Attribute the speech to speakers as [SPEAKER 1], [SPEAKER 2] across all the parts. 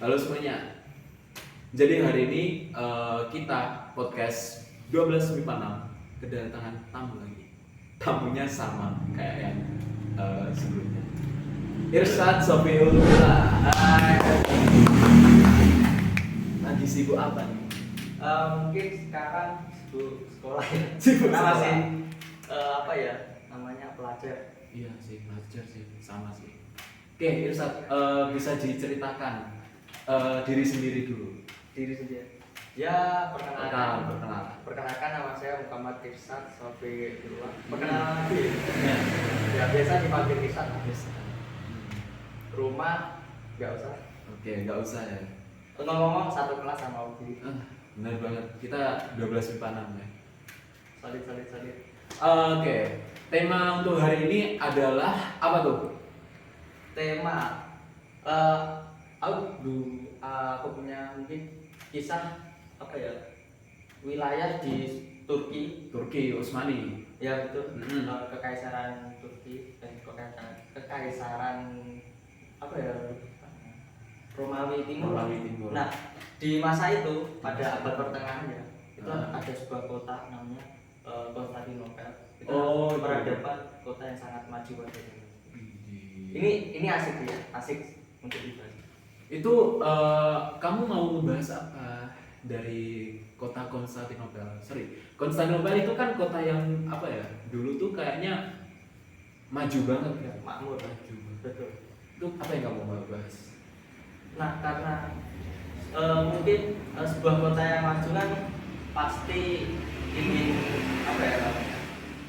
[SPEAKER 1] Halo semuanya. Jadi hari ini kita podcast 12 MIPA 6 kedatangan tamu lagi. Tamunya sama kayak yang sebelumnya. Irsad Sofiul Ula. Hai. Lagi sibuk apa nih?
[SPEAKER 2] Mungkin sekarang sibuk sekolah ya.
[SPEAKER 1] Sibuk
[SPEAKER 2] Karena
[SPEAKER 1] sekolah.
[SPEAKER 2] masih apa ya namanya pelajar.
[SPEAKER 1] Iya sih, belajar sih, sama sih. Oke, Irsad, bisa diceritakan diri sendiri dulu.
[SPEAKER 2] Diri sendiri. Ya
[SPEAKER 1] Perkenalan.
[SPEAKER 2] perkenalkan nama saya Muhammad Irsad Sofiullah. Perkenalan lagi.
[SPEAKER 1] Ya.
[SPEAKER 2] Ya biasa dipanggil Irsad.
[SPEAKER 1] Yes.
[SPEAKER 2] Rumah nggak usah.
[SPEAKER 1] Oke, nggak usah ya.
[SPEAKER 2] Ngomong-ngomong satu kelas sama Ubi.
[SPEAKER 1] Benar banget. Kita 12 MIPA 6 ya.
[SPEAKER 2] Solid.
[SPEAKER 1] Oke, tema untuk hari ini adalah apa tuh?
[SPEAKER 2] Tema aku punya mungkin kisah apa ya wilayah di Turki.
[SPEAKER 1] Turki Utsmani.
[SPEAKER 2] Ya betul.
[SPEAKER 1] Mm-hmm.
[SPEAKER 2] Kekaisaran Turki kekaisaran apa ya Romawi Timur.
[SPEAKER 1] Romawi Timur.
[SPEAKER 2] Nah di masa itu pada abad pertengahan ya itu
[SPEAKER 1] Ah.
[SPEAKER 2] ada sebuah kota namanya Konstantinopel. Itu
[SPEAKER 1] Oh, iya.
[SPEAKER 2] peradaban kota yang sangat maju pada zaman itu.
[SPEAKER 1] Ini
[SPEAKER 2] Ini asik ya, asik untuk dibahas.
[SPEAKER 1] itu kamu mau membahas apa dari kota Konstantinopel? Konstantinopel itu kan kota yang apa ya? Dulu tuh kayaknya maju banget ya.
[SPEAKER 2] Makmur.
[SPEAKER 1] Maju.
[SPEAKER 2] Betul.
[SPEAKER 1] Itu apa yang kamu mau bahas?
[SPEAKER 2] Nah karena mungkin sebuah kota yang maju kan pasti ingin apa ya namanya?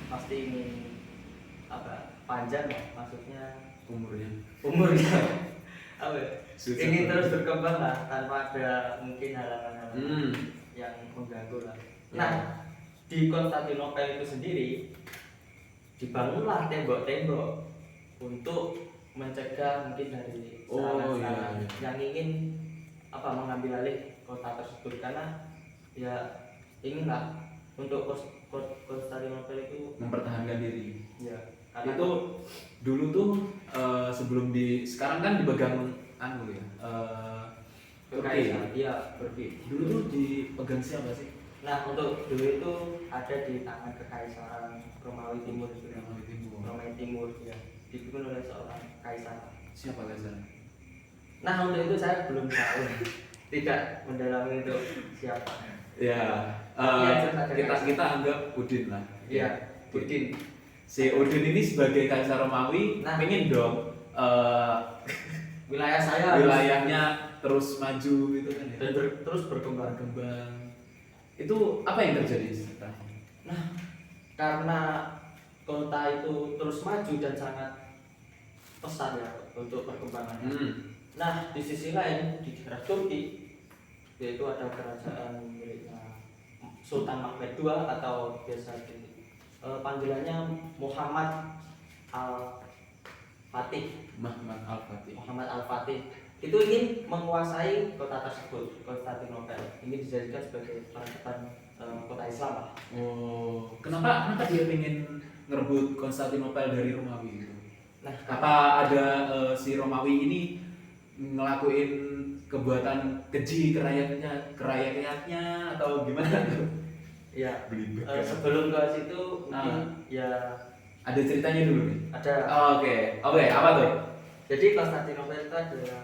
[SPEAKER 2] Pasti ingin apa panjang ya maksudnya umurnya apa ya?
[SPEAKER 1] Susah
[SPEAKER 2] Ingin
[SPEAKER 1] banget.
[SPEAKER 2] terus berkembang lah tanpa ada mungkin halangan-halangan yang mengganggu lah.
[SPEAKER 1] Ya.
[SPEAKER 2] Nah di Konstantinopel itu sendiri dibangunlah tembok-tembok untuk mencegah mungkin dari serangan-serangan
[SPEAKER 1] iya.
[SPEAKER 2] yang ingin apa mengambil alih kota tersebut karena ya inginlah untuk Konstantinopel itu
[SPEAKER 1] Mempertahankan diri.
[SPEAKER 2] ya karena
[SPEAKER 1] Itu dulu tuh sebelum sekarang kan dipegang Turki.
[SPEAKER 2] kekaisaran iya Turki.
[SPEAKER 1] Dulu tuh dipegang siapa sih?
[SPEAKER 2] Nah untuk dulu itu ada di tangan kekaisaran Romawi Timur itu.
[SPEAKER 1] Romawi Timur.
[SPEAKER 2] Romawi Timur ya dipimpin oleh seorang kaisar.
[SPEAKER 1] Siapa kaisar?
[SPEAKER 2] Nah untuk itu saya belum tahu tidak mendalami itu siapa.
[SPEAKER 1] Ya,
[SPEAKER 2] Iya, jelas ada
[SPEAKER 1] kita anggap Udin lah.
[SPEAKER 2] Iya Udin.
[SPEAKER 1] Si Udin ini sebagai kaisar Romawi,
[SPEAKER 2] Nah.
[SPEAKER 1] pengen dong
[SPEAKER 2] Wilayah saya harus-
[SPEAKER 1] wilayahnya terus maju gitu kan ya.
[SPEAKER 2] dan terus berkembang.
[SPEAKER 1] Berkembang. Itu apa yang terjadi setelah?
[SPEAKER 2] Nah karena kota itu terus maju dan sangat pesat ya untuk perkembangannya. Nah di sisi lain di daerah Turki yaitu ada kerajaan miliknya Sultan Mehmed II atau biasa panggilannya Muhammad Al-Fatih.
[SPEAKER 1] Muhammad Al-Fatih.
[SPEAKER 2] Muhammad Al-Fatih itu ingin menguasai kota tersebut, Konstantinopel. Ini dijadikan sebagai peradaban kota Islam lah.
[SPEAKER 1] Oh, kenapa dia pengen ngerebut Konstantinopel dari Romawi gitu?
[SPEAKER 2] Nah,
[SPEAKER 1] Apa ada si Romawi ini ngelakuin kebuatan keji ke rakyatnya atau gimana tuh?
[SPEAKER 2] ya
[SPEAKER 1] Belibet.
[SPEAKER 2] sebelum ke situ mungkin ya
[SPEAKER 1] Ada ceritanya dulu nih.
[SPEAKER 2] ada.
[SPEAKER 1] Oke, apa tuh?
[SPEAKER 2] Jadi Konstantinopel itu adalah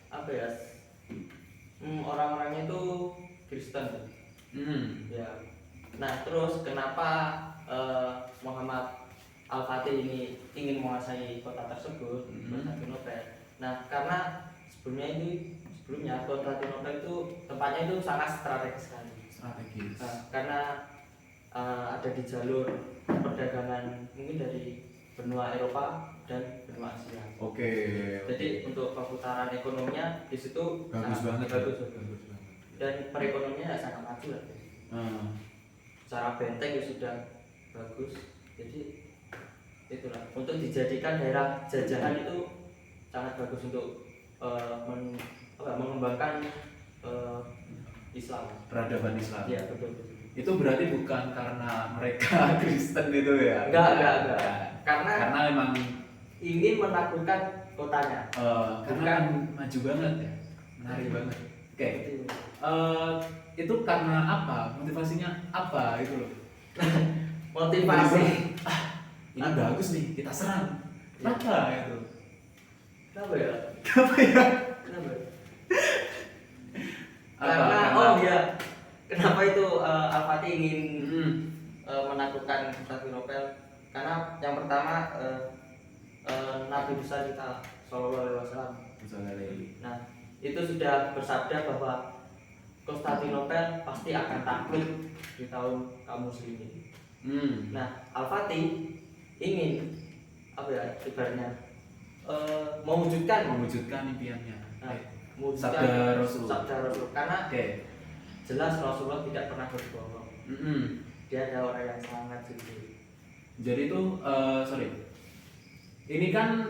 [SPEAKER 2] apa ya? Orang-orangnya itu Kristen. Ya. Nah, terus kenapa Muhammad Al-Fatih ini ingin menguasai kota tersebut, Konstantinopel? Nah, karena sebelumnya Konstantinopel itu tempatnya itu sangat strategis sekali.
[SPEAKER 1] Strategis.
[SPEAKER 2] Karena ada di jalur perdagangan mungkin dari benua Eropa dan benua Asia.
[SPEAKER 1] Oke.
[SPEAKER 2] Jadi untuk perputaran ekonominya di situ
[SPEAKER 1] Bagus banget.
[SPEAKER 2] bagus.
[SPEAKER 1] Bagus banget.
[SPEAKER 2] Dan perekonomiannya sangat maju lah. Secara benteng ya sudah bagus. Jadi itulah untuk dijadikan daerah jajahan itu sangat bagus untuk mengembangkan Islam.
[SPEAKER 1] Peradaban Islam.
[SPEAKER 2] Iya betul.
[SPEAKER 1] Itu berarti bukan karena mereka Kristen itu ya?
[SPEAKER 2] Enggak. Karena
[SPEAKER 1] memang
[SPEAKER 2] ingin menaklukkan kotanya.
[SPEAKER 1] karena kan maju banget ya. menarik banget. Oke.
[SPEAKER 2] Itu.
[SPEAKER 1] Itu karena apa? Motivasinya apa gitu loh?
[SPEAKER 2] Motivasi.
[SPEAKER 1] Ini bagus nih, kita serang. Kenapa itu?
[SPEAKER 2] Kenapa ya?
[SPEAKER 1] Kenapa ya?
[SPEAKER 2] Kenapa?
[SPEAKER 1] Apa?
[SPEAKER 2] Oh iya. Kenapa itu Al-Fatih ingin
[SPEAKER 1] Hmm.
[SPEAKER 2] menaklukkan Konstantinopel? Karena yang pertama Nabi besar kita Shallallahu Alaihi Wasallam. Nah, itu sudah bersabda bahwa Konstantinopel pasti akan takluk di tahun kaum muslimin. Nah, Al-Fatih ingin apa ya ibaratnya mewujudkan
[SPEAKER 1] impiannya.
[SPEAKER 2] mewujudkan
[SPEAKER 1] Sabda Rasul.
[SPEAKER 2] Karena jelas Rasulullah tidak pernah berbohong. Dia ada orang yang sangat jujur.
[SPEAKER 1] Jadi itu ini kan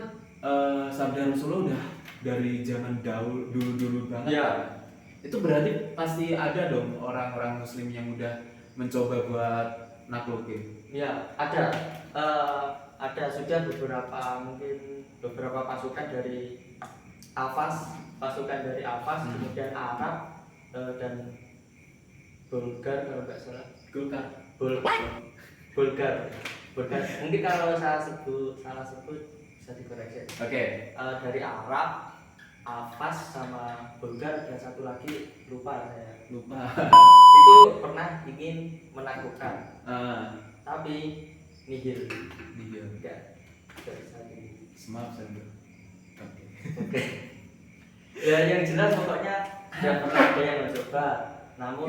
[SPEAKER 1] sabda Rasulullah udah dari zaman dulu banget.
[SPEAKER 2] Ya.
[SPEAKER 1] Itu berarti pasti ada dong orang-orang muslim yang udah mencoba buat naklukin.
[SPEAKER 2] Ya, ada sudah beberapa pasukan dari Al-Fas, kemudian Arab dan Bulgar kalau nggak salah. Bulgar. Mungkin kalau salah sebut bisa dikoreksi.
[SPEAKER 1] Oke.
[SPEAKER 2] Dari Arab, Al-Fas sama Bulgar dan satu lagi lupa saya. Itu pernah ingin menaklukkan. Tapi nihil. Enggak bisa di.
[SPEAKER 1] Maaf saya.
[SPEAKER 2] Oke. Ya yang jelas pokoknya tidak pernah ada yang mencoba. Namun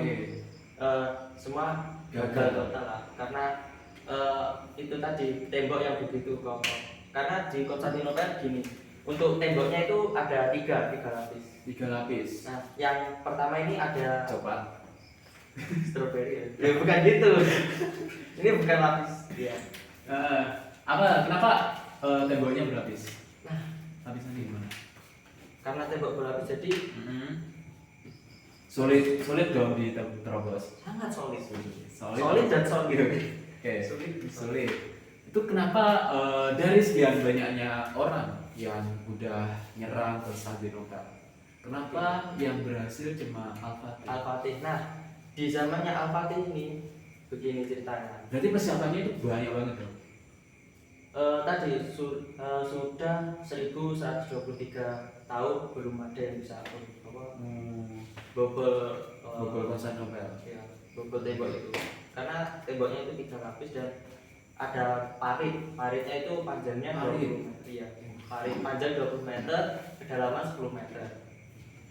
[SPEAKER 2] semua gagal total lah. Karena itu tadi tembok yang begitu kokoh. Karena di Konstantinopel gini, untuk temboknya itu ada tiga lapis.
[SPEAKER 1] 3 lapis.
[SPEAKER 2] Nah, yang pertama ini ada
[SPEAKER 1] Coklat.
[SPEAKER 2] stroberi. Ya bukan gitu. Ini bukan lapis. Ya.
[SPEAKER 1] Kenapa temboknya berlapis?
[SPEAKER 2] Nah,
[SPEAKER 1] Lapisannya gimana?
[SPEAKER 2] karena tembok berlapis jadi
[SPEAKER 1] Sulit dong diterobos.
[SPEAKER 2] sangat solid.
[SPEAKER 1] Solid
[SPEAKER 2] Dan solid.
[SPEAKER 1] Oke. Sulit. Itu kenapa dari sekian banyaknya orang yang udah nyerang ke Konstantinopel, kenapa yang berhasil cuma Al-Fatih?
[SPEAKER 2] Al-Fatih. Nah, di zamannya Al-Fatih ini begini ceritanya.
[SPEAKER 1] Berarti persiapannya itu banyak banget dong.
[SPEAKER 2] Tadi sudah 1123 tahun belum ada yang bisa bobol
[SPEAKER 1] Konstantinopel.
[SPEAKER 2] ya, bobol tembok itu. Karena temboknya itu 3 lapis dan ada paritnya itu panjangnya 20 meter. Iya, parit panjang 20 meter, kedalaman 10 meter.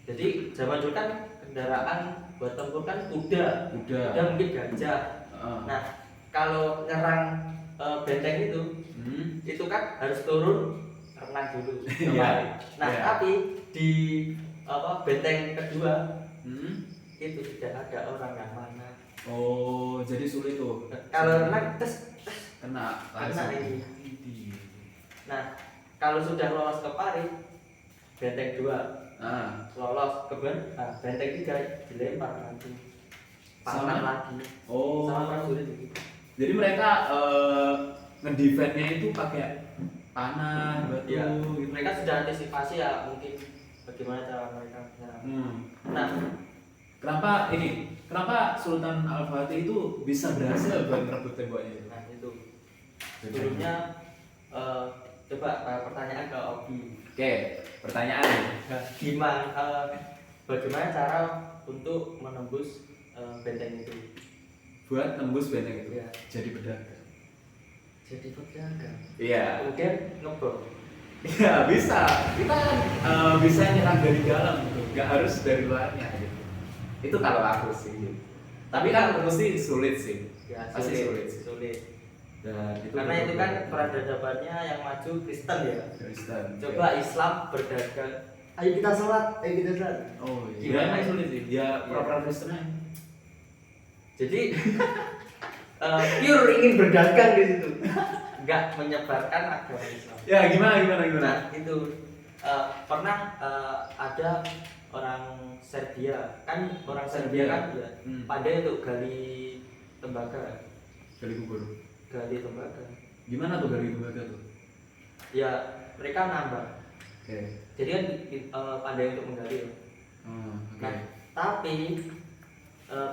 [SPEAKER 2] Jadi zaman dulu kan kendaraan buat tempur kan kuda mungkin gajah. Nah, kalau nyerang benteng itu kan harus turun renang dulu. Nah, tapi di benteng kedua itu tidak ada orang yang mana.
[SPEAKER 1] Oh, jadi sulit tuh.
[SPEAKER 2] Kalau renang
[SPEAKER 1] kena
[SPEAKER 2] ini. Nah, kalau sudah lolos ke parit benteng 2 lolos ke benteng 3 dilempar nanti panah lagi. Sama prajurit gitu.
[SPEAKER 1] Jadi mereka ngedefendnya itu pakai panah, batu.
[SPEAKER 2] Ya,
[SPEAKER 1] gitu.
[SPEAKER 2] mereka sudah antisipasi ya mungkin bagaimana cara mereka menyerang. Nah,
[SPEAKER 1] kenapa Sultan Al-Fatih itu bisa berhasil buat merebut temboknya itu?
[SPEAKER 2] Nah itu sebelumnya coba pertanyaan ke Obi.
[SPEAKER 1] Oke, pertanyaan.
[SPEAKER 2] Bagaimana cara untuk menembus benteng itu?
[SPEAKER 1] Buat tembus benteng itu,
[SPEAKER 2] Ya.
[SPEAKER 1] jadi pedagang.
[SPEAKER 2] Jadi pedagang.
[SPEAKER 1] Iya.
[SPEAKER 2] Kemudian ngebom.
[SPEAKER 1] Iya bisa. Kita bisa nyerang dari dalam gitu, nggak harus dari luarnya gitu. Itu kalau aku sih. Gitu. Tapi kan mesti sulit sih.
[SPEAKER 2] Ya,
[SPEAKER 1] Pasti
[SPEAKER 2] sulit.
[SPEAKER 1] Dan itu
[SPEAKER 2] karena itu kan peradabannya yang maju Kristen ya.
[SPEAKER 1] Kristen.
[SPEAKER 2] Coba Islam berdagang. Ayo kita sholat.
[SPEAKER 1] Oh iya.
[SPEAKER 2] Gimana
[SPEAKER 1] sulit sih? Ya proper Kristennya.
[SPEAKER 2] Jadi pure ingin berdagang di situ, nggak menyebarkan agama Islam.
[SPEAKER 1] Ya gimana?
[SPEAKER 2] Nah itu pernah ada orang Serbia kan ya pandai untuk gali tembaga.
[SPEAKER 1] Gali kubur.
[SPEAKER 2] Gimana
[SPEAKER 1] tuh gali tembaga tuh?
[SPEAKER 2] Ya mereka nambah.
[SPEAKER 1] Oke.
[SPEAKER 2] Jadi kan pandai untuk menggali. Tapi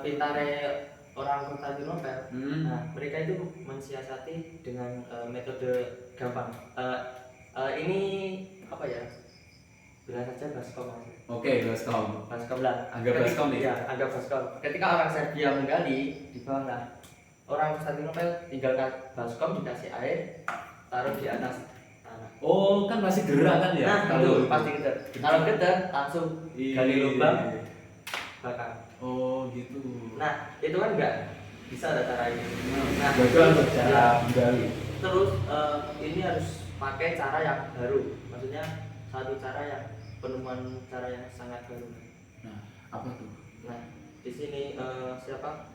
[SPEAKER 2] pintare orang Konstantinopel, nah mereka itu mensiasati dengan metode gampang. Ini apa ya? Bilang saja baskom.
[SPEAKER 1] Oke, baskom.
[SPEAKER 2] Baskom lah.
[SPEAKER 1] Anggap baskom nih.
[SPEAKER 2] Ya, anggap baskom. Ketika orang Serbia menggali di bawah, nah, orang Konstantinopel tinggal baskom dikasih air, taruh di atas tanah.
[SPEAKER 1] Oh, kan masih gerak kan ya?
[SPEAKER 2] Nah, itu pasti getar. Kalau getar langsung gali lubang, bakar.
[SPEAKER 1] Oh, gitu.
[SPEAKER 2] Nah, itu kan enggak bisa ada cara ini. Nah,
[SPEAKER 1] gagal tuh cara menggali.
[SPEAKER 2] terus ini harus pakai cara yang baru. Maksudnya satu cara yang penemuan cara yang sangat baru.
[SPEAKER 1] Nah, apa tuh?
[SPEAKER 2] Nah, di sini siapa?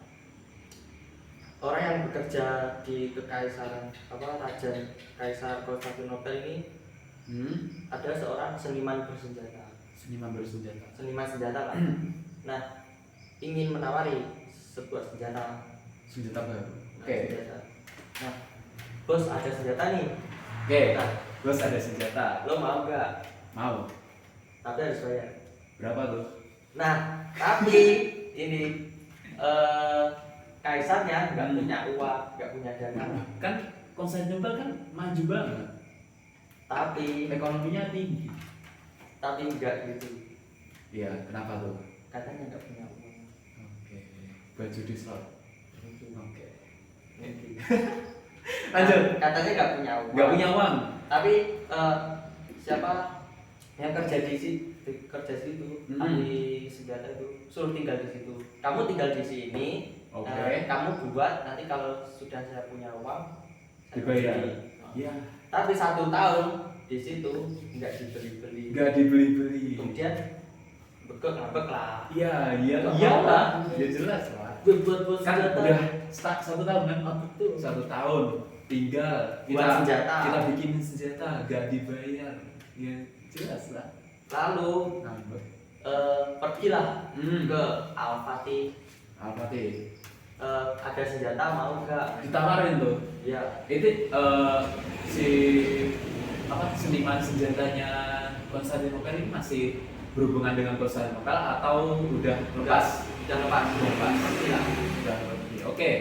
[SPEAKER 2] Orang yang bekerja di kekaisaran Raja Kaisar Konstantinopel ini ada seorang seniman bersenjata.
[SPEAKER 1] Seniman bersenjata.
[SPEAKER 2] Seniman senjata lah. Nah, ingin menawari sebuah senjata.
[SPEAKER 1] Senjata baru.
[SPEAKER 2] Nah,
[SPEAKER 1] Oke.
[SPEAKER 2] senjata. Nah, bos ada senjata nih.
[SPEAKER 1] Oke.
[SPEAKER 2] Nah,
[SPEAKER 1] Bos ada senjata.
[SPEAKER 2] lo mau nggak?
[SPEAKER 1] Mau.
[SPEAKER 2] Tapi harus bayar.
[SPEAKER 1] Berapa tuh?
[SPEAKER 2] Nah, tapi ini kaisarnya nggak punya uang, nggak punya dana.
[SPEAKER 1] Kan Konstantinopel kan maju banget.
[SPEAKER 2] Tapi
[SPEAKER 1] Ekonominya tinggi.
[SPEAKER 2] nggak gitu.
[SPEAKER 1] Iya, kenapa tuh?
[SPEAKER 2] Katanya nggak punya uang.
[SPEAKER 1] Oke. Baju di slot.
[SPEAKER 2] Mungkin.
[SPEAKER 1] Oke.
[SPEAKER 2] Mungkin.
[SPEAKER 1] Lanjut.
[SPEAKER 2] Katanya nggak punya uang.
[SPEAKER 1] Nggak punya uang.
[SPEAKER 2] Tapi siapa yang kerja di situ, ahli senjata itu suruh tinggal di situ. Kamu tinggal di sini.
[SPEAKER 1] Oke.
[SPEAKER 2] Kamu buat, nanti kalau sudah saya punya uang saya
[SPEAKER 1] Dibayar.
[SPEAKER 2] beli.
[SPEAKER 1] Iya.
[SPEAKER 2] Tapi 1 tahun di situ nggak dibeli-beli.
[SPEAKER 1] Nggak dibeli-beli.
[SPEAKER 2] Kemudian ngambek lah.
[SPEAKER 1] Iya,
[SPEAKER 2] Nggak
[SPEAKER 1] iyalah.
[SPEAKER 2] mau.
[SPEAKER 1] Ya jelas lah.
[SPEAKER 2] Gue buat
[SPEAKER 1] Kan
[SPEAKER 2] senjata.
[SPEAKER 1] udah stuck 1 tahun kan?
[SPEAKER 2] Oh, betul.
[SPEAKER 1] 1 tahun tinggal
[SPEAKER 2] Buat senjata.
[SPEAKER 1] kita bikin senjata nggak dibayar. Ya jelas lah.
[SPEAKER 2] Lalu
[SPEAKER 1] Ngambek.
[SPEAKER 2] pergilah
[SPEAKER 1] Hmm.
[SPEAKER 2] ke Al-Fatih.
[SPEAKER 1] Apa sih?
[SPEAKER 2] Ada senjata mau nggak?
[SPEAKER 1] Ditawarin tuh.
[SPEAKER 2] Ya,
[SPEAKER 1] Itu si seniman senjatanya Konstantinopel ini masih berhubungan dengan Konstantinopel atau udah lepas?
[SPEAKER 2] udah lepas. Pergilah.
[SPEAKER 1] Udah pergi. Oke.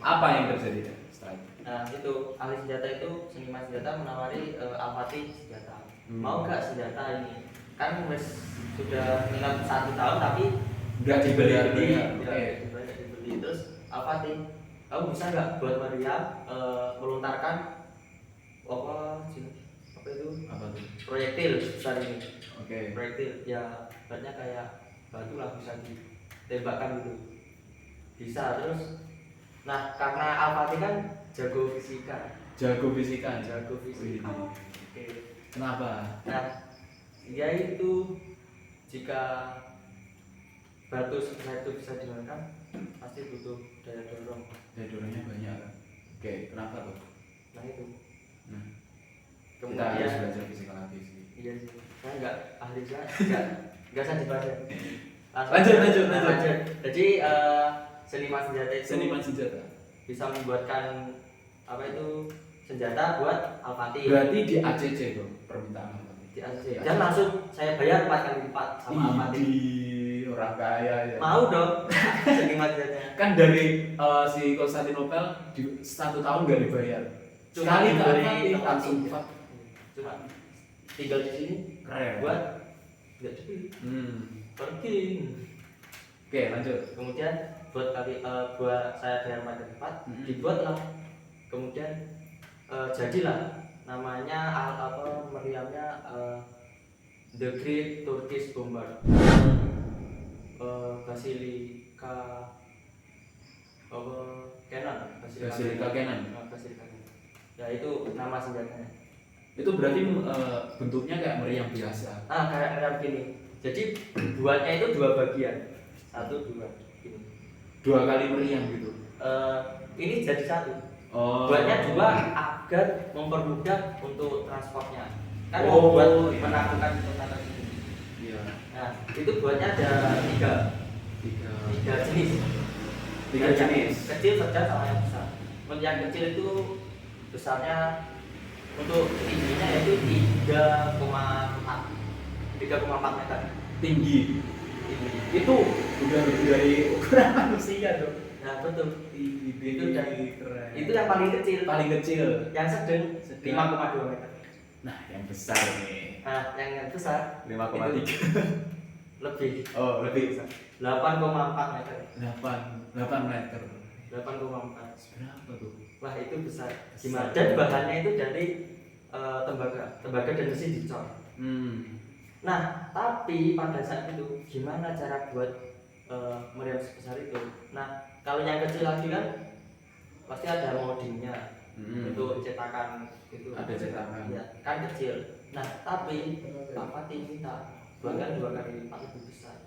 [SPEAKER 1] Apa yang terjadi setelah itu?
[SPEAKER 2] Nah, itu ahli senjata itu, seniman senjata menawari Al-Fatih senjata. Mau nggak senjata ini? Kan sudah minat 1 tahun tapi
[SPEAKER 1] Udah dibeli-beli. Oke.
[SPEAKER 2] dibeli. Terus Al-Fatih, kamu bisa nggak buat Maria melontarkan apa itu
[SPEAKER 1] Apa tuh?
[SPEAKER 2] proyektil besar ini?
[SPEAKER 1] Oke.
[SPEAKER 2] Proyektil ya ibaratnya kayak batu lah, bisa ditembakkan gitu. Bisa. Terus nah, karena Al-Fatih kan jago fisika.
[SPEAKER 1] Jago fisika.
[SPEAKER 2] Jago fisika.
[SPEAKER 1] Wih.
[SPEAKER 2] Oke.
[SPEAKER 1] Kenapa?
[SPEAKER 2] Nah, dia itu jika batu sebesar itu bisa dimakan, pasti butuh daya dorong.
[SPEAKER 1] Daya dorongnya banyak kan? Oke, kenapa tuh?
[SPEAKER 2] Nah itu.
[SPEAKER 1] Nah, kita
[SPEAKER 2] Kemudian
[SPEAKER 1] harus belajar fisika lagi sih.
[SPEAKER 2] iya sih. Saya nggak ahli, saya nggak saya dibahas.
[SPEAKER 1] Lanjut.
[SPEAKER 2] Jadi seniman senjata itu
[SPEAKER 1] Seniman senjata.
[SPEAKER 2] bisa membuatkan apa itu senjata buat Al-Fatih.
[SPEAKER 1] Berarti di ACC tuh permintaan apa?
[SPEAKER 2] Di ACC. Dan langsung saya bayar 4 kali lipat sama Al-Fatih.
[SPEAKER 1] Orang kaya ya.
[SPEAKER 2] Mau dong. Seniman senjata.
[SPEAKER 1] Kan dari si Konstantinopel di 1 tahun nggak dibayar.
[SPEAKER 2] Cuma
[SPEAKER 1] Sekali
[SPEAKER 2] diberi
[SPEAKER 1] Al-Fatih
[SPEAKER 2] tempat
[SPEAKER 1] langsung
[SPEAKER 2] tinggal. Cuma tinggal di sini
[SPEAKER 1] keren.
[SPEAKER 2] buat nggak dibeli. Pergi.
[SPEAKER 1] Oke, lanjut.
[SPEAKER 2] Kemudian buat saya bayar 4 kali lipat, dibuatlah. Kemudian jadilah namanya meriamnya The Great Turkish Bomber. Basilika Cannon.
[SPEAKER 1] Basilika Cannon.
[SPEAKER 2] Basilika Cannon. Ya itu nama senjatanya.
[SPEAKER 1] Itu berarti bentuknya kayak meriam biasa.
[SPEAKER 2] Kayak meriam gini. Jadi buatnya itu 2 bagian. 1, 2 gini.
[SPEAKER 1] 2 kali meriam gitu.
[SPEAKER 2] Ini jadi 1.
[SPEAKER 1] Oh.
[SPEAKER 2] Buatnya 2 agar mempermudah untuk transportnya. Kan
[SPEAKER 1] Oh,
[SPEAKER 2] buat
[SPEAKER 1] iya.
[SPEAKER 2] menaklukkan kota tersebut.
[SPEAKER 1] Iya.
[SPEAKER 2] Nah, itu buatnya ada 3 jenis.
[SPEAKER 1] 3 jenis.
[SPEAKER 2] Kecil, sedang, sama yang besar. Yang kecil itu besarnya untuk tingginya yaitu 3,4 meter
[SPEAKER 1] Tinggi.
[SPEAKER 2] tinggi.
[SPEAKER 1] Itu Udah lebih dari ukuran manusia dong.
[SPEAKER 2] Nah betul.
[SPEAKER 1] Itu
[SPEAKER 2] dan
[SPEAKER 1] keren.
[SPEAKER 2] itu yang paling kecil.
[SPEAKER 1] Paling kecil.
[SPEAKER 2] Yang sedang 5,2 meter.
[SPEAKER 1] Nah, yang besar nih.
[SPEAKER 2] Nah, yang besar
[SPEAKER 1] 5,3.
[SPEAKER 2] lebih.
[SPEAKER 1] Oh, lebih.
[SPEAKER 2] 8,4 meter.
[SPEAKER 1] 8 meter.
[SPEAKER 2] 8,4.
[SPEAKER 1] Berapa tuh?
[SPEAKER 2] Wah, itu besar. Gimana? Dan bahannya itu dari tembaga dan besi dicor. Nah, tapi pada saat itu gimana cara buat meriam sebesar itu? Nah, kalau yang kecil lagi kan pasti ada moldingnya. Untuk cetakan itu
[SPEAKER 1] ada cetakan.
[SPEAKER 2] Ya, kan kecil. Nah, tapi Pak Fatih minta bahkan 2 kali lipat lebih besar.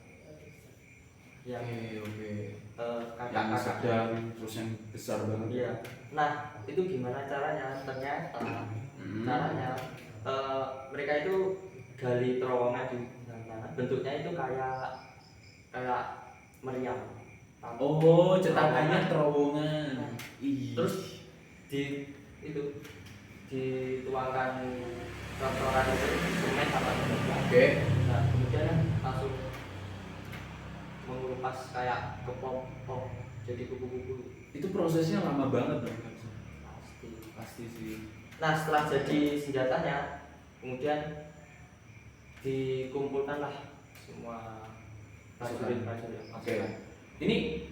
[SPEAKER 2] Yang
[SPEAKER 1] Oke.
[SPEAKER 2] Kakak-kakak
[SPEAKER 1] Yang sedang terus yang besar banget.
[SPEAKER 2] Iya. Nah, itu gimana caranya? Ternyata caranya mereka itu gali terowongan di sana. Bentuknya itu kayak meriam.
[SPEAKER 1] Oh, cetakannya terowongan.
[SPEAKER 2] Nah,
[SPEAKER 1] Ih.
[SPEAKER 2] terus dituangkan kotoran itu semen sama tembaga.
[SPEAKER 1] Oke.
[SPEAKER 2] Nah, kemudian langsung mengelupas kayak kepom-pom jadi kupu-kupu.
[SPEAKER 1] Itu prosesnya lama banget dong.
[SPEAKER 2] Pasti.
[SPEAKER 1] Sih.
[SPEAKER 2] Nah, setelah jadi senjatanya, kemudian dikumpulkanlah semua prajurit-prajurit.
[SPEAKER 1] Oke. Ini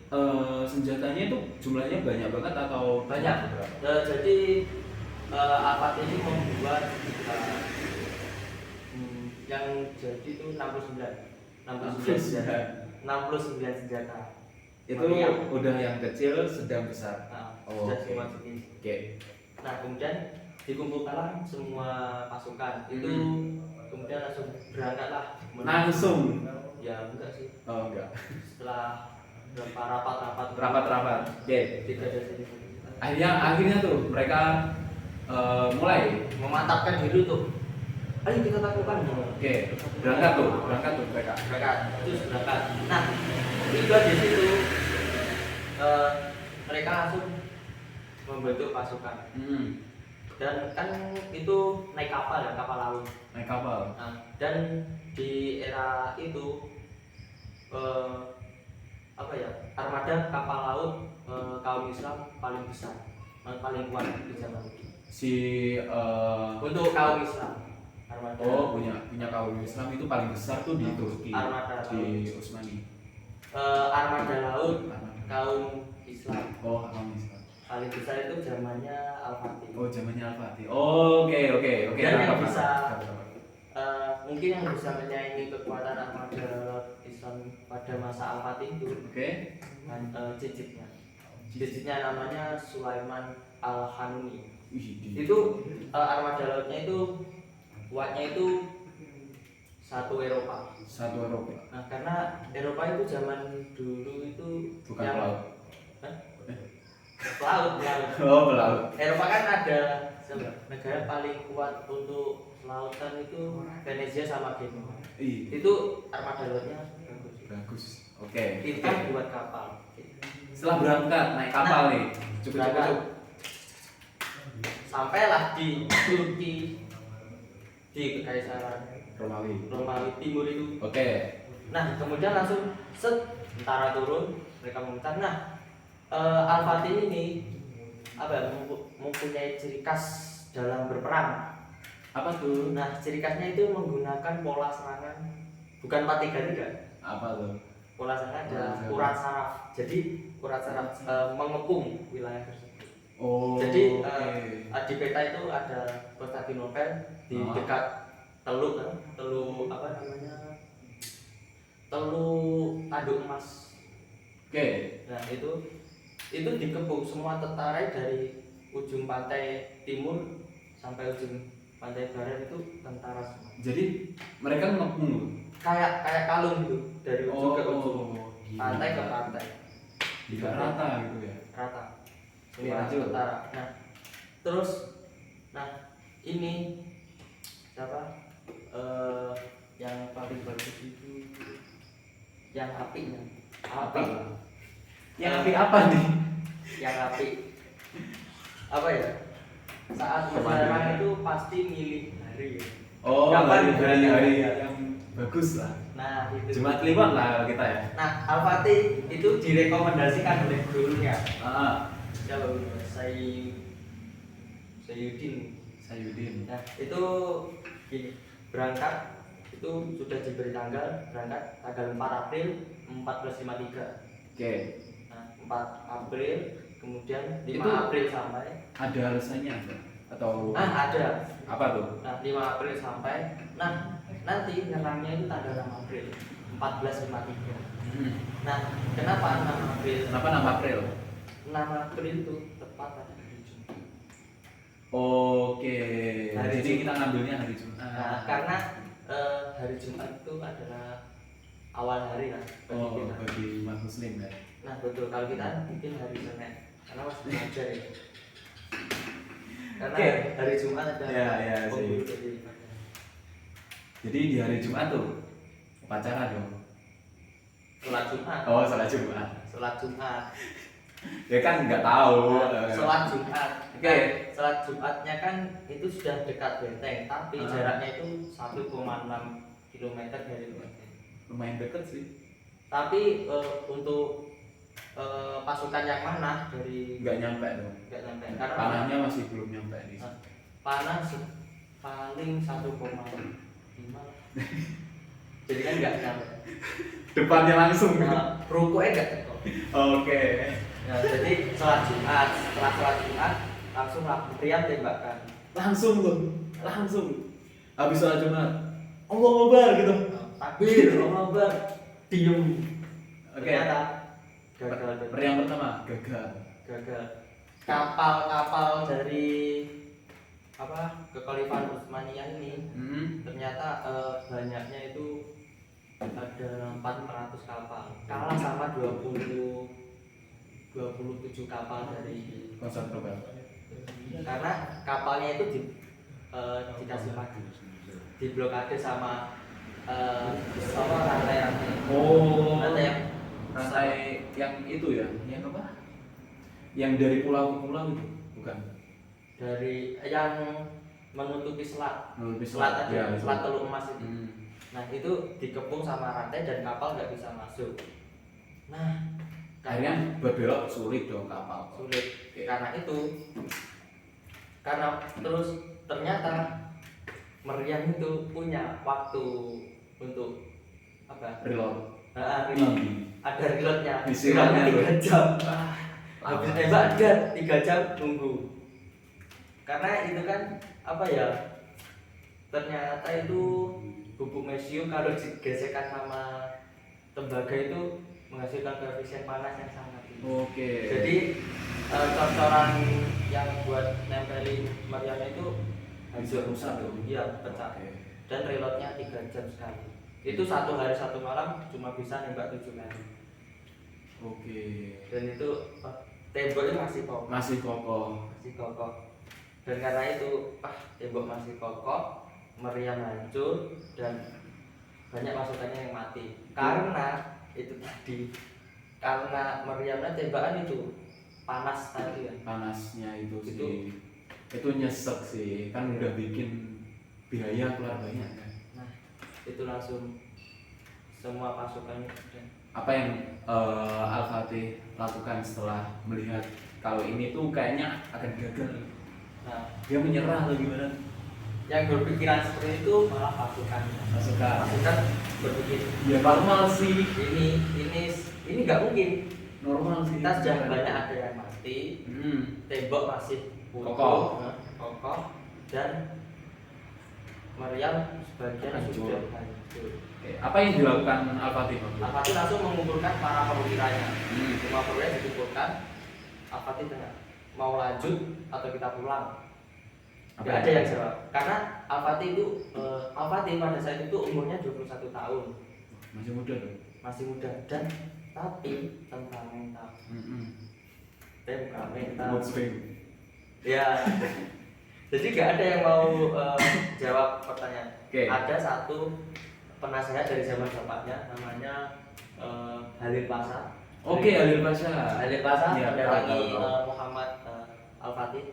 [SPEAKER 1] senjatanya itu jumlahnya banyak banget atau
[SPEAKER 2] Banyak. Jadi Alphard ini membuat yang jadi itu 69 senjata.
[SPEAKER 1] Itu udah yang kecil, sedang, besar.
[SPEAKER 2] Sudah semua jenis.
[SPEAKER 1] Oke.
[SPEAKER 2] Nah, kemudian dikumpulkanlah semua pasukan. Itu kemudian langsung berangkatlah.
[SPEAKER 1] Langsung?
[SPEAKER 2] Ya enggak sih.
[SPEAKER 1] Oh enggak.
[SPEAKER 2] Setelah berapa rapat.
[SPEAKER 1] Oke. Akhirnya tuh mereka mulai
[SPEAKER 2] memantapkan diri tuh. Ayo kita lakukan.
[SPEAKER 1] Oke. Berangkat tuh mereka.
[SPEAKER 2] Terus berangkat. Nah, tiba di situ mereka langsung membentuk pasukan. Dan kan itu naik kapal ya, kapal laut. Nah, dan di era itu armada kapal laut kaum Islam paling besar, paling kuat di zaman itu. Untuk kaum Islam armada.
[SPEAKER 1] Oh, punya kaum Islam itu paling besar tuh di Turki.
[SPEAKER 2] Armada
[SPEAKER 1] di Utsmani.
[SPEAKER 2] Armada laut kaum Islam.
[SPEAKER 1] Oh, kaum Islam.
[SPEAKER 2] Paling besar itu zamannya Al-Fatih.
[SPEAKER 1] Oh, zamannya Al-Fatih. Oke.
[SPEAKER 2] Dan yang bisa mungkin yang bisa menyaingi kekuatan armada Islam pada masa Al-Fatih itu.
[SPEAKER 1] Oke.
[SPEAKER 2] Cicitnya namanya Sulaiman Al-Hanuni.
[SPEAKER 1] Itu
[SPEAKER 2] armada lautnya itu kuatnya itu satu Eropa. Nah, karena Eropa itu zaman dulu itu
[SPEAKER 1] bukan pelaut.
[SPEAKER 2] Pelaut.
[SPEAKER 1] Oh, pelaut.
[SPEAKER 2] Eropa kan ada negara paling kuat untuk lautan itu Venesia sama Genoa. Itu armada lautnya
[SPEAKER 1] bagus. Oke.
[SPEAKER 2] Kita buat kapal.
[SPEAKER 1] Setelah berangkat naik kapal nih, cukup.
[SPEAKER 2] Sampailah di Turki, di Kekaisaran Romawi Timur itu.
[SPEAKER 1] Oke.
[SPEAKER 2] Nah, kemudian langsung tentara turun, mereka meminta. Nah, Al-Fatih ini mempunyai ciri khas dalam berperang.
[SPEAKER 1] Apa tuh?
[SPEAKER 2] Nah, ciri khasnya itu menggunakan pola serangan bukan 4-3-3.
[SPEAKER 1] Apa tuh?
[SPEAKER 2] Pola serangan ada urat saraf. Jadi urat saraf mengepung wilayah tersebut.
[SPEAKER 1] Oh.
[SPEAKER 2] Jadi di peta itu ada Konstantinopel di dekat Teluk Tanduk Emas.
[SPEAKER 1] Oke.
[SPEAKER 2] Nah, itu dikepung semua tentara dari ujung pantai timur sampai ujung pantai barat itu tentara semua.
[SPEAKER 1] Jadi mereka ngepung
[SPEAKER 2] kayak kalung gitu dari ujung ke ujung, pantai ke pantai.
[SPEAKER 1] Tidak rata gitu ya?
[SPEAKER 2] Rata. Semua tentara. Nah, terus ini siapa? Yang paling bagus itu yang apinya.
[SPEAKER 1] Yang api apa nih?
[SPEAKER 2] Yang api apa ya? Saat menyerang itu pasti milih hari ya.
[SPEAKER 1] Oh,
[SPEAKER 2] kapan
[SPEAKER 1] hari
[SPEAKER 2] ya?
[SPEAKER 1] yang bagus lah.
[SPEAKER 2] Nah itu.
[SPEAKER 1] Jumat Kliwon lah kita ya.
[SPEAKER 2] Nah Al-Fatih itu direkomendasikan oleh gurunya. Siapa guru? Sayudin. Nah itu gini, berangkat itu sudah diberi tanggal, berangkat tanggal 4 April 1453.
[SPEAKER 1] Oke.
[SPEAKER 2] Nah 4 April kemudian 5
[SPEAKER 1] Itu
[SPEAKER 2] April sampai.
[SPEAKER 1] Ada alasannya enggak? Atau
[SPEAKER 2] Ada.
[SPEAKER 1] apa tuh?
[SPEAKER 2] Nah 5 April sampai. Nah nanti nyerangnya itu tanggal 6 April 1453. Nah kenapa 6 April?
[SPEAKER 1] Kenapa 6 April?
[SPEAKER 2] 6 April itu tepat pada hari Jumat.
[SPEAKER 1] Oke.
[SPEAKER 2] Hari
[SPEAKER 1] Jadi
[SPEAKER 2] Jumat.
[SPEAKER 1] kita ngambilnya hari Jumat.
[SPEAKER 2] Nah, karena hari Jumat itu adalah awal hari lah bagi kita.
[SPEAKER 1] Bagi umat muslim ya.
[SPEAKER 2] Nah betul, kalau kita mungkin hari Senin karena masih belajar ya. Karena
[SPEAKER 1] Oke.
[SPEAKER 2] hari Jumat ada
[SPEAKER 1] Ya
[SPEAKER 2] pemburu
[SPEAKER 1] sih.
[SPEAKER 2] jadi.
[SPEAKER 1] Jadi di hari Jumat tuh upacara dong.
[SPEAKER 2] Sholat Jumat.
[SPEAKER 1] Oh, salat Jumat.
[SPEAKER 2] Sholat Jumat.
[SPEAKER 1] Ya kan nggak tahu.
[SPEAKER 2] Nah, sholat Jumat.
[SPEAKER 1] Oke.
[SPEAKER 2] Nah, sholat Jumatnya kan itu sudah dekat benteng, tapi
[SPEAKER 1] Ah.
[SPEAKER 2] jaraknya itu 1,6 km dari benteng.
[SPEAKER 1] Lumayan deket sih.
[SPEAKER 2] Tapi untuk pasukan yang mana dari
[SPEAKER 1] Nggak nyampe dong.
[SPEAKER 2] nggak nyampe karena
[SPEAKER 1] Panahnya masih belum nyampe nih.
[SPEAKER 2] panah paling 1,5. Jadi kan nggak nyampe.
[SPEAKER 1] Depannya langsung.
[SPEAKER 2] Nah, rukuknya nggak cukup.
[SPEAKER 1] Oke.
[SPEAKER 2] Nah, jadi sholat Jumat, setelah sholat Jumat langsung meriam tembakan.
[SPEAKER 1] Langsung tuh. Langsung. Habis sholat Jumat. Allah Akbar gitu.
[SPEAKER 2] Takbir, Allah Akbar, diem.
[SPEAKER 1] Oke.
[SPEAKER 2] Ternyata gagal.
[SPEAKER 1] Yang pertama gagal.
[SPEAKER 2] Gagal. Kapal-kapal dari Kekhalifahan Utsmaniyah ini ternyata banyaknya itu ada 400 kapal, kalah sama 27 kapal dari
[SPEAKER 1] Konstantinopel.
[SPEAKER 2] karena kapalnya itu dikasih maju, diblokade sama rantai-rantai.
[SPEAKER 1] Oh.
[SPEAKER 2] Rantai
[SPEAKER 1] yang itu ya, yang apa? Yang dari pulau ke pulau itu, bukan?
[SPEAKER 2] dari yang menutupi selat.
[SPEAKER 1] Menutupi
[SPEAKER 2] Selat aja,
[SPEAKER 1] ya,
[SPEAKER 2] selat Teluk Emas itu.
[SPEAKER 1] Hmm.
[SPEAKER 2] Nah itu dikepung sama rantai dan kapal nggak bisa masuk. Nah
[SPEAKER 1] Akhirnya berbelok sulit dong kapal.
[SPEAKER 2] sulit.
[SPEAKER 1] Oke.
[SPEAKER 2] Karena terus ternyata meriam itu punya waktu untuk apa?
[SPEAKER 1] Reload.
[SPEAKER 2] Reload. Ada reloadnya.
[SPEAKER 1] Reloadnya
[SPEAKER 2] 3 jam.
[SPEAKER 1] lama.
[SPEAKER 2] Habis tembak ada 3 jam tunggu. Karena itu kan apa ya? Ternyata itu bubuk mesium kalau digesekkan sama tembaga itu menghasilkan koefisien panas yang sangat tinggi.
[SPEAKER 1] Oke.
[SPEAKER 2] Jadi cocoran yang buat nempelin meriamnya itu
[SPEAKER 1] Bisa rusak dong.
[SPEAKER 2] Iya, pecah.
[SPEAKER 1] Oke.
[SPEAKER 2] Dan reloadnya 3 jam sekali. Itu 1 hari 1 malam cuma bisa nembak 7 kali.
[SPEAKER 1] Oke.
[SPEAKER 2] Dan itu temboknya masih kokoh.
[SPEAKER 1] Masih kokoh.
[SPEAKER 2] Masih kokoh. Dan karena itu tembok masih kokoh, meriam hancur dan banyak pasukannya yang mati. Karena itu tadi, karena meriamnya tembakan itu panas tadi ya.
[SPEAKER 1] Panasnya itu sih. Itu nyesek sih. Kan udah bikin biaya keluar banyak kan.
[SPEAKER 2] Nah, itu langsung semua pasukannya udah.
[SPEAKER 1] Apa yang Al-Fatih lakukan setelah melihat kalau ini tuh kayaknya akan gagal?
[SPEAKER 2] Nah,
[SPEAKER 1] Dia menyerah atau gimana?
[SPEAKER 2] yang berpikiran seperti itu malah pasukan. Pasukan berpikir
[SPEAKER 1] Ya normal sih.
[SPEAKER 2] ini nggak mungkin.
[SPEAKER 1] Normal sih.
[SPEAKER 2] Kita sudah banyak ada yang mati, tembok masih
[SPEAKER 1] Kokoh.
[SPEAKER 2] kokoh dan meriam sebagian
[SPEAKER 1] Hancur.
[SPEAKER 2] sudah hancur.
[SPEAKER 1] Oke, apa yang dilakukan Al-Fatih?
[SPEAKER 2] Al-Fatih langsung mengumpulkan para perwiranya. Semua perwira dikumpulkan. Al-Fatih tanya, mau lanjut atau kita pulang? Tidak ada yang jawab. Karena Al-Fatih itu Al-Fatih pada saat itu umurnya 21 tahun.
[SPEAKER 1] Masih muda dong.
[SPEAKER 2] Masih muda dan tapi temperamental. Temperamental.
[SPEAKER 1] Mood swing.
[SPEAKER 2] Ya. Jadi nggak ada yang mau jawab pertanyaan.
[SPEAKER 1] Oke.
[SPEAKER 2] Ada satu penasehat dari zaman bapaknya namanya Halil Pasha.
[SPEAKER 1] Oke, Halil Pasha.
[SPEAKER 2] Halil Pasha
[SPEAKER 1] Ya,
[SPEAKER 2] mendatangi
[SPEAKER 1] tahu.
[SPEAKER 2] Muhammad Al-Fatih.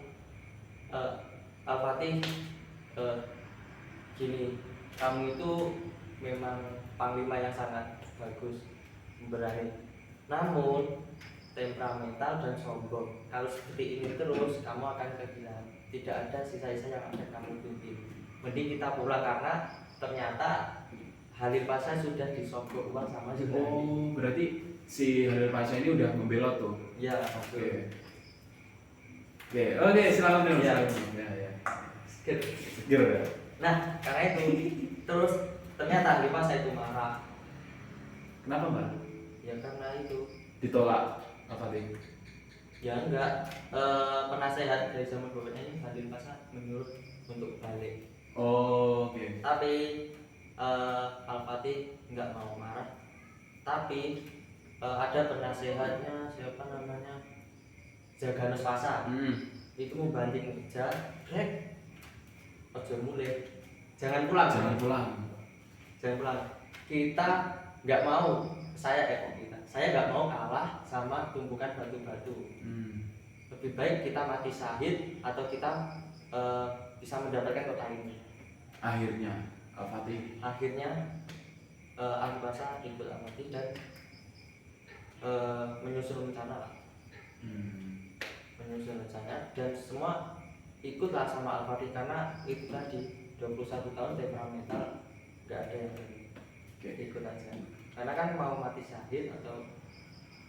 [SPEAKER 2] Al-Fatih gini, kamu itu memang panglima yang sangat bagus, berani. Namun temperamental dan sombong. Kalau seperti ini terus, kamu akan kehilangan. Tidak ada sisa-sisa yang akan kamu tuntut. Mending kita pulang karena ternyata Halim Pasha sudah disogok uang sama Zuhadi.
[SPEAKER 1] Oh, berarti si Halil Pasha ini udah membelot tuh.
[SPEAKER 2] Ya,
[SPEAKER 1] Oke. Oke, silakan dulu.
[SPEAKER 2] Ya.
[SPEAKER 1] Ya.
[SPEAKER 2] Skip.
[SPEAKER 1] Seger ya.
[SPEAKER 2] Nah, karena itu terus ternyata Halim Pasha itu marah.
[SPEAKER 1] Kenapa, Mbak?
[SPEAKER 2] Ya karena itu.
[SPEAKER 1] Ditolak apa tadi?
[SPEAKER 2] Ya enggak. Penasehat dari zaman bapaknya ini Halim Pasha menyuruh untuk balik.
[SPEAKER 1] Oh, oke.
[SPEAKER 2] Tapi Al-Fatih nggak mau marah. Tapi ada penasehatnya, siapa namanya, Jaganus Pasha. Itu membanting meja, brek, ojo mulai, jangan pulang. Jangan pulang. Kita nggak mau, saya nggak mau kalah sama tumpukan batu-batu. Lebih baik kita mati syahid atau kita bisa mendapatkan kota ini.
[SPEAKER 1] Akhirnya Al-Fatih.
[SPEAKER 2] Halim Pasha ikut Al-Fatih dan menyusun rencana lah. Menyusun rencana dan semua ikutlah sama Al-Fatih karena itu tadi 21 tahun temperamental, nggak ada yang ikut aja. Karena kan mau mati syahid atau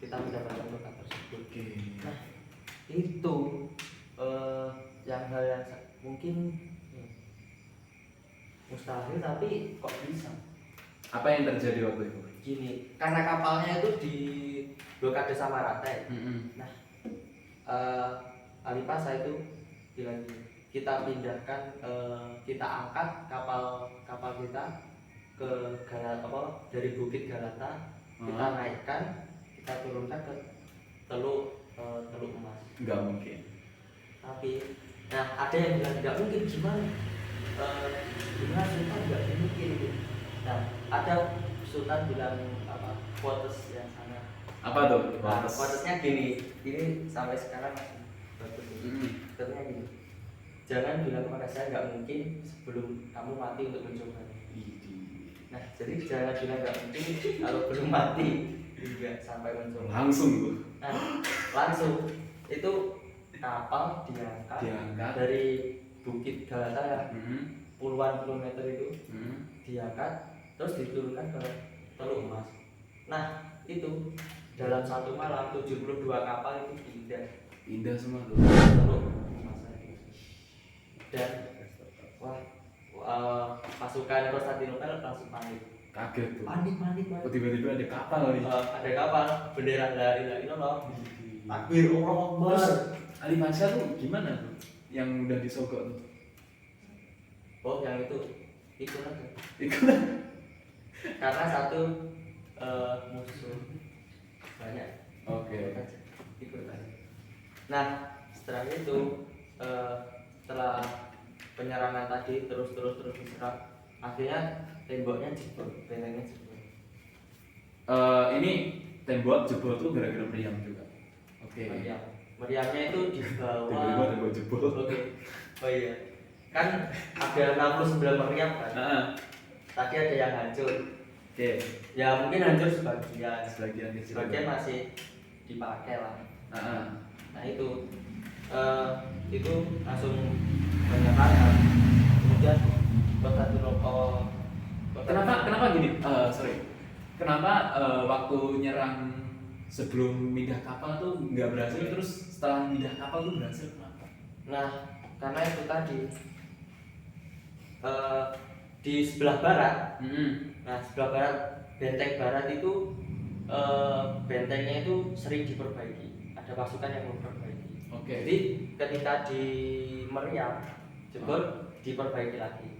[SPEAKER 2] kita mendapatkan kota tersebut. Nah itu yang hal yang mungkin mustahil tapi kok bisa.
[SPEAKER 1] Apa yang terjadi waktu itu?
[SPEAKER 2] Gini, karena kapalnya itu di blokade sama Rantai. Nah, Halim Pasha itu bilang gini, kita pindahkan, kita angkat kapal kita ke Galata, dari Bukit Galata, kita naikkan, kita turunkan ke Teluk Emas.
[SPEAKER 1] Nggak mungkin.
[SPEAKER 2] Tapi, nah ada yang bilang nggak mungkin, gimana? Gimana Sultan nggak mungkin gitu. Nah, ada Sultan bilang apa? Quotes yang sangat.
[SPEAKER 1] Apa tuh?
[SPEAKER 2] Nah, quotesnya gini, ini sampai sekarang masih bagus. Quotesnya gini, jangan bilang kepada saya nggak mungkin sebelum kamu mati untuk mencoba. Nah, jadi jangan bilang nggak mungkin kalau belum mati juga sampai mencoba.
[SPEAKER 1] Langsung tuh.
[SPEAKER 2] Nah, langsung itu kapal diangkat dari Bukit Galata ya, puluhan kilometer itu diangkat terus diturunkan ke Teluk Emas. Nah itu dalam satu malam 72 kapal itu
[SPEAKER 1] Indah semua tuh.
[SPEAKER 2] Teluk Emas dan pasukan Konstantinopel langsung panik.
[SPEAKER 1] Kaget tuh.
[SPEAKER 2] Panik.
[SPEAKER 1] Oh, tiba-tiba ada kapal nih.
[SPEAKER 2] Ada kapal bendera dari loh. Takbir Allahu Akbar.
[SPEAKER 1] Halim Pasha tuh gimana tuh? Yang udah disogok tuh?
[SPEAKER 2] Oh yang itu ikut aja.
[SPEAKER 1] Ikut.
[SPEAKER 2] Karena satu musuh banyak.
[SPEAKER 1] Oke.
[SPEAKER 2] Ikut aja. Nah setelah itu setelah penyerangan tadi terus diserang, akhirnya temboknya jebol, bentengnya jebol.
[SPEAKER 1] Ini tembok jebol tuh gara-gara meriam juga. Oke.
[SPEAKER 2] Meriamnya itu di bawah.
[SPEAKER 1] Tiba-tiba tembok jebol.
[SPEAKER 2] Oke. Oh iya. Kan ada 69 meriam kan. Tadi ada yang hancur.
[SPEAKER 1] Oke.
[SPEAKER 2] Ya mungkin hancur sebagian
[SPEAKER 1] Sebagian
[SPEAKER 2] masih dipakai lah. Nah itu langsung menyerang. Kemudian Konstantinopel.
[SPEAKER 1] Kenapa gini? Kenapa waktu nyerang sebelum pindah kapal tuh nggak berhasil, terus setelah pindah kapal tuh berhasil? Kenapa?
[SPEAKER 2] Nah karena itu tadi di sebelah barat. Nah sebelah barat, benteng barat itu bentengnya itu sering diperbaiki, ada pasukan yang memperbaiki. Jadi ketika di meriam jebol diperbaiki lagi.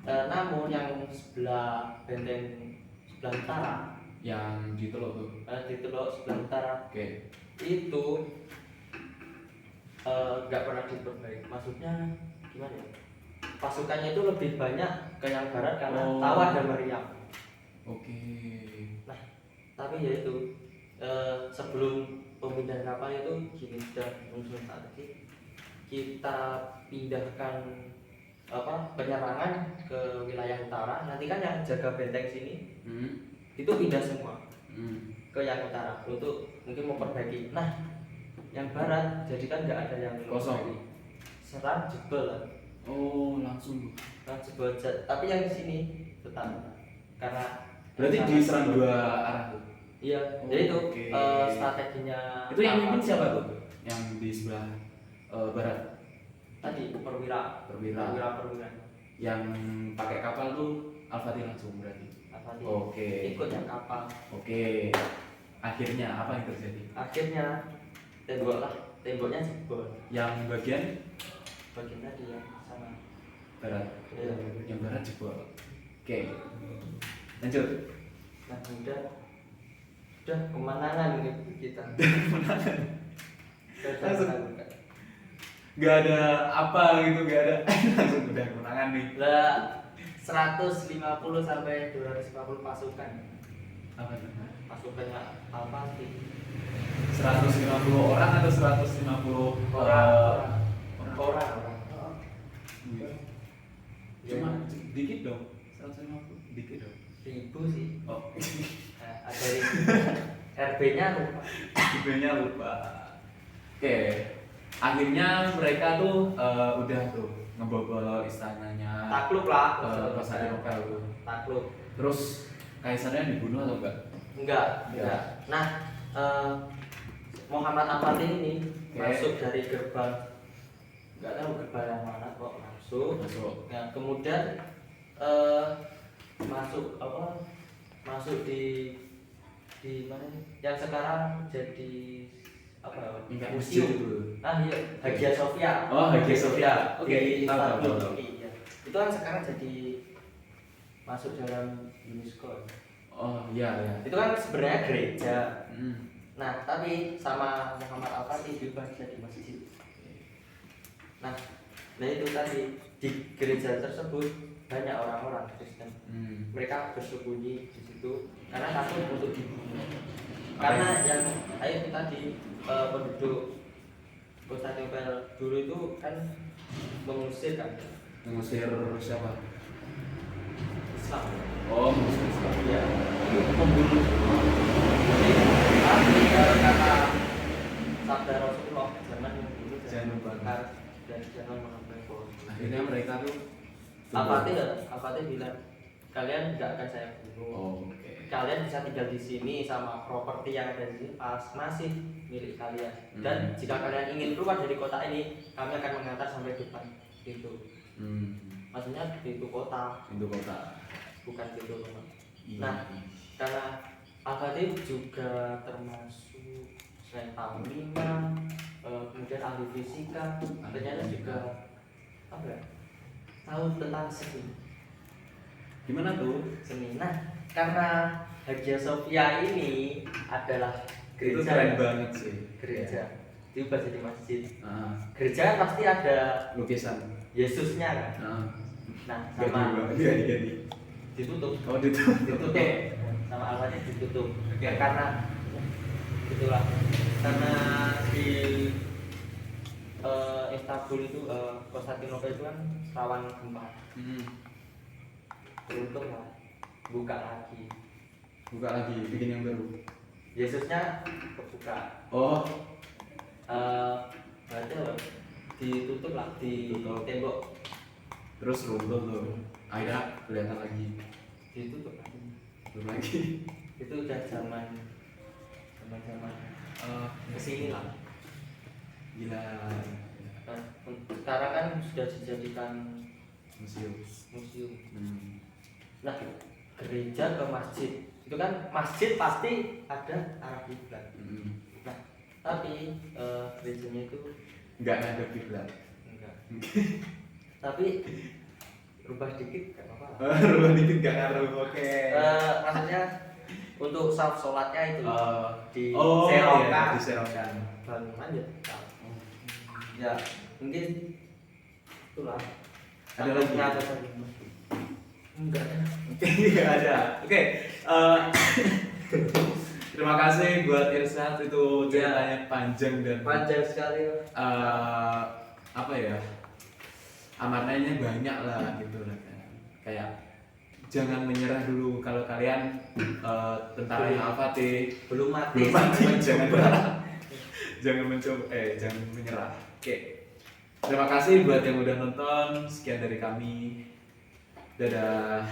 [SPEAKER 2] Namun yang sebelah benteng sebelah utara,
[SPEAKER 1] yang di Teluk tuh.
[SPEAKER 2] di Teluk sebelah utara, itu nggak pernah diperbaiki. Maksudnya gimana ya? Pasukannya itu lebih banyak ke yang barat karena tawa dan meriam. Nah tapi ya itu sebelum pemindahan kapal itu gini, sudah muncul strategi, kita pindahkan penyerangan ke wilayah utara, nanti kan yang jaga benteng sini itu pindah semua ke yang utara untuk mungkin memperbaiki. Nah, yang barat jadi kan nggak ada yang
[SPEAKER 1] Kosong.
[SPEAKER 2] serang jebol lah.
[SPEAKER 1] Oh, langsung.
[SPEAKER 2] Serang jebol. Tapi yang di sini tetap karena
[SPEAKER 1] Berarti diserang dua arah tuh.
[SPEAKER 2] iya,
[SPEAKER 1] Oh,
[SPEAKER 2] jadi itu
[SPEAKER 1] oke.
[SPEAKER 2] strateginya.
[SPEAKER 1] Itu yang mimpin siapa tuh? Yang di sebelah barat.
[SPEAKER 2] Tadi perwira.
[SPEAKER 1] Yang pakai kapal tuh Al-Fatih langsung berarti.
[SPEAKER 2] Al-Fatih.
[SPEAKER 1] Oke.
[SPEAKER 2] Ikut yang kapal.
[SPEAKER 1] Oke. Akhirnya apa yang terjadi?
[SPEAKER 2] Akhirnya temboknya jebol.
[SPEAKER 1] Yang bagian
[SPEAKER 2] Tadi yang sama
[SPEAKER 1] barat.
[SPEAKER 2] Iya.
[SPEAKER 1] Yang barat jebol. Oke. Lanjut.
[SPEAKER 2] Nah, udah kemenangan gitu kita.
[SPEAKER 1] Langsung. Gak ada apa gitu, gak ada. Langsung udah kemenangan nih.
[SPEAKER 2] Lah 150 sampai 250 pasukan.
[SPEAKER 1] Apa tuh?
[SPEAKER 2] Pasukannya Al-Fatih.
[SPEAKER 1] 150 orang atau 150
[SPEAKER 2] Orang.
[SPEAKER 1] Cuma dikit dong. 150 dikit dong.
[SPEAKER 2] 1000 sih.
[SPEAKER 1] Oh.
[SPEAKER 2] Ada RB-nya lupa.
[SPEAKER 1] RB-nya lupa. Oke. Akhirnya mereka tuh udah tuh ngebobol istananya.
[SPEAKER 2] Takluk lah.
[SPEAKER 1] Konstantinopel tuh.
[SPEAKER 2] Takluk.
[SPEAKER 1] Terus kaisarnya dibunuh atau enggak?
[SPEAKER 2] Enggak. Nah, Muhammad Al-Fatih ini masuk dari gerbang, nggak tahu gerbang yang mana kok masuk. Nah, kemudian masuk di mana nih? Yang sekarang jadi museum. Iya, Hagia Sophia.
[SPEAKER 1] Oh, Hagia Sophia.
[SPEAKER 2] Di
[SPEAKER 1] Oke,
[SPEAKER 2] Istanbul.
[SPEAKER 1] tahu.
[SPEAKER 2] Iya. Itu kan sekarang jadi masuk dalam UNESCO.
[SPEAKER 1] Oh iya.
[SPEAKER 2] Itu kan sebenarnya gereja. Nah, tapi sama Muhammad Al-Fatih diubah jadi masjid. Nah itu tadi di gereja tersebut banyak orang-orang Kristen. Mereka bersembunyi di situ karena takut untuk dibunuh. Karena yang itu tadi penduduk Konstantinopel dulu itu kan mengusir
[SPEAKER 1] siapa?
[SPEAKER 2] Islam.
[SPEAKER 1] Oh, mengusir Islam.
[SPEAKER 2] Ya, membunuh. Tapi kata sabda Rasulullah, jangan membunuh, jangan membakar, dan jangan mengambil.
[SPEAKER 1] Akhirnya mereka tuh
[SPEAKER 2] Al-Fatih bilang, kalian nggak akan saya bunuh.
[SPEAKER 1] Oh, oke.
[SPEAKER 2] Kalian bisa tinggal di sini sama properti yang ada di sini masih milik kalian. Dan jika kalian ingin keluar dari kota ini, kami akan mengantar sampai depan pintu. Maksudnya pintu kota. Bukan pintu rumah. Nah, karena Al-Fatih juga termasuk selain panglima, kemudian ahli fisika, ternyata juga tahu tentang seni.
[SPEAKER 1] Gimana tuh?
[SPEAKER 2] Seni. Nah, karena Hagia Sophia ini adalah gereja.
[SPEAKER 1] Itu keren banget sih.
[SPEAKER 2] Gereja. Diubah jadi masjid.
[SPEAKER 1] Gereja
[SPEAKER 2] pasti ada
[SPEAKER 1] lukisan
[SPEAKER 2] Yesusnya kan. Nah, sama
[SPEAKER 1] ganti.
[SPEAKER 2] ditutup.
[SPEAKER 1] Oh, ditutup.
[SPEAKER 2] Sama Al-Fatih ditutup. Karena itulah. Karena di Istanbul itu Konstantinopel itu kan rawan gempa. Beruntung lah, buka lagi,
[SPEAKER 1] bikin yang baru.
[SPEAKER 2] Yesusnya kebuka.
[SPEAKER 1] Oh,
[SPEAKER 2] berarti ditutup lah di tembok.
[SPEAKER 1] Terus runtuh tuh. Akhirnya kelihatan lagi.
[SPEAKER 2] Ditutup
[SPEAKER 1] lagi.
[SPEAKER 2] Itu udah zaman kesini lah.
[SPEAKER 1] Gila.
[SPEAKER 2] Nah, sekarang kan sudah dijadikan
[SPEAKER 1] Museum.
[SPEAKER 2] Nah, gereja ke masjid itu kan masjid pasti ada arah kiblat. Nah, tapi gerejanya itu
[SPEAKER 1] nggak ngadep kiblat.
[SPEAKER 2] Enggak. Tapi rubah dikit nggak apa-apa.
[SPEAKER 1] Rubah dikit nggak ngaruh. Oke.
[SPEAKER 2] Maksudnya untuk saf sholatnya itu
[SPEAKER 1] diserokan.
[SPEAKER 2] Bangun aja. Ya, mungkin itulah.
[SPEAKER 1] Ada lagi?
[SPEAKER 2] Enggak.
[SPEAKER 1] Nggak ada. Oke. Terima kasih buat Irsyad, itu ceritanya panjang dan
[SPEAKER 2] panjang sekali.
[SPEAKER 1] apa ya? amanahnya banyak lah gitu lah kan. Kayak jangan menyerah dulu kalau kalian tentara yang Al-Fatih
[SPEAKER 2] belum mati,
[SPEAKER 1] belum mati jangan
[SPEAKER 2] mencoba.
[SPEAKER 1] jangan menyerah. Oke, terima kasih buat yang udah nonton, sekian dari kami, dadah.